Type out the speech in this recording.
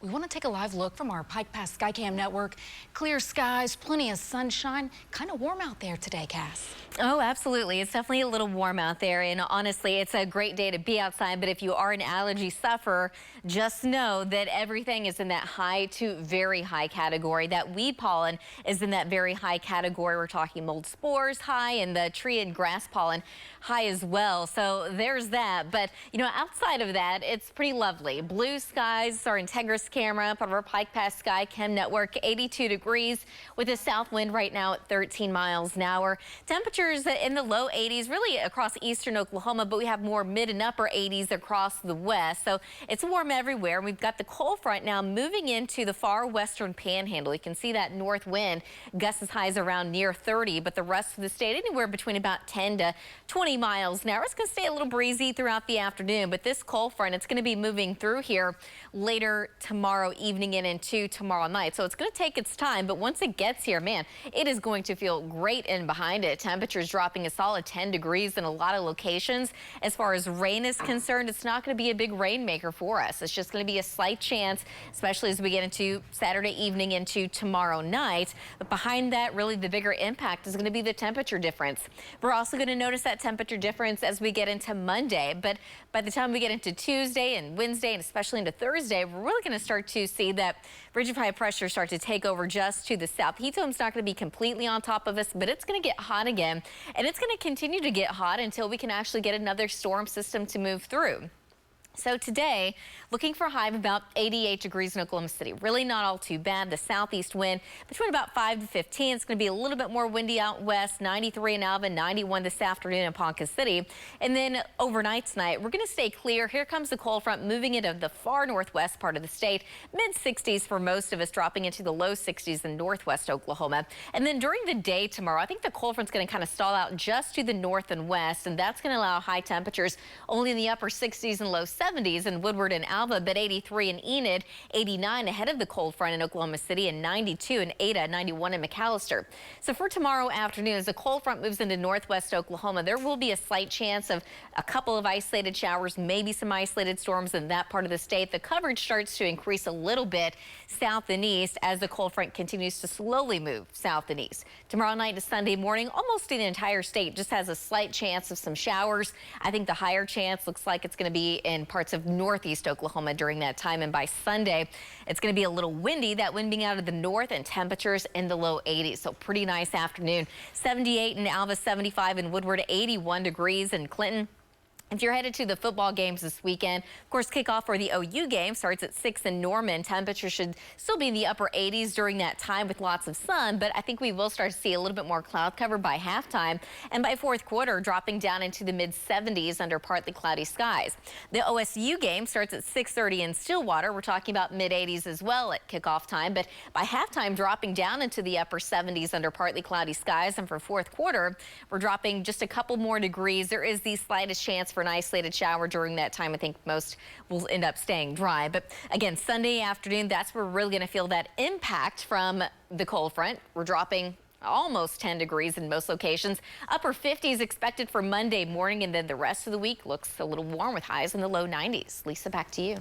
We want to take a live look from our Pike Pass Skycam network. Clear skies, plenty of sunshine. Kind of warm out there today, Cass. Oh, absolutely. It's definitely a little warm out there. And honestly, it's a great day to be outside. But if you are an allergy sufferer, just know that everything is in that high to very high category. That weed pollen is in that very high category. We're talking mold spores high and the tree and grass pollen high as well. So there's that. But, you know, outside of that, it's pretty lovely. Blue skies, our Integris camera, part of our Pike Pass Skycam network, 82 degrees with a south wind right now at 13 miles an hour. Temperatures in the low 80s really across eastern Oklahoma, but we have more mid and upper 80s across the west. So it's warm everywhere. We've got the cold front now moving into the far western panhandle. You can see that north wind gusts as high as around near 30, but the rest of the state anywhere between about 10 to 20 miles an hour. It's going to stay a little breezy throughout the afternoon, but this cold front, it's going to be moving through here later tomorrow evening and into tomorrow night. So it's going to take its time, but once it gets here, man, it is going to feel great in behind it. Temperatures dropping a solid 10 degrees in a lot of locations. As far as rain is concerned, it's not going to be a big rainmaker for us. It's just going to be a slight chance, especially as we get into Saturday evening into tomorrow night. But behind that, really the bigger impact is going to be the temperature difference. We're also going to notice that temperature difference as we get into Monday. But by the time we get into Tuesday and Wednesday and especially into Thursday, we're really going to start to see that ridge of high pressure start to take over just to the south. Heat dome's not going to be completely on top of us, but it's going to get hot again. And it's going to continue to get hot until we can actually get another storm system to move through. So today, looking for a high of about 88 degrees in Oklahoma City. Really not all too bad. The southeast wind between about 5 to 15. It's going to be a little bit more windy out west. 93 in Alvin, 91 this afternoon in Ponca City. And then overnight tonight, we're going to stay clear. Here comes the cold front moving into the far northwest part of the state. Mid 60s for most of us, dropping into the low 60s in northwest Oklahoma. And then during the day tomorrow, I think the cold front's going to kind of stall out just to the north and west. And that's going to allow high temperatures only in the upper 60s and low 70s in Woodward and Alva, but 83 in Enid, 89 ahead of the cold front in Oklahoma City, and 92 in Ada, 91 in McAllister. So for tomorrow afternoon, as the cold front moves into northwest Oklahoma, there will be a slight chance of a couple of isolated showers, maybe some isolated storms in that part of the state. The coverage starts to increase a little bit south and east as the cold front continues to slowly move south and east. Tomorrow night to Sunday morning, almost the entire state just has a slight chance of some showers. I think the higher chance looks like it's going to be in parts of northeast Oklahoma during that time. And by Sunday, it's going to be a little windy, that wind being out of the north, and temperatures in the low 80s. So pretty nice afternoon. 78 in Alva, 75 in Woodward, 81 degrees in Clinton. If you're headed to the football games this weekend, of course, kickoff for the OU game starts at 6 in Norman. Temperatures should still be in the upper 80s during that time with lots of sun, but I think we will start to see a little bit more cloud cover by halftime, and by fourth quarter, dropping down into the mid 70s under partly cloudy skies. The OSU game starts at 6:30 in Stillwater. We're talking about mid 80s as well at kickoff time, but by halftime, dropping down into the upper 70s under partly cloudy skies. And for fourth quarter, we're dropping just a couple more degrees. There is the slightest chance for an isolated shower during that time. I think most will end up staying dry. But again, Sunday afternoon, that's where we're really going to feel that impact from the cold front. We're dropping almost 10 degrees in most locations. Upper 50s expected for Monday morning, and then the rest of the week looks a little warm with highs in the low 90s. Lisa, back to you.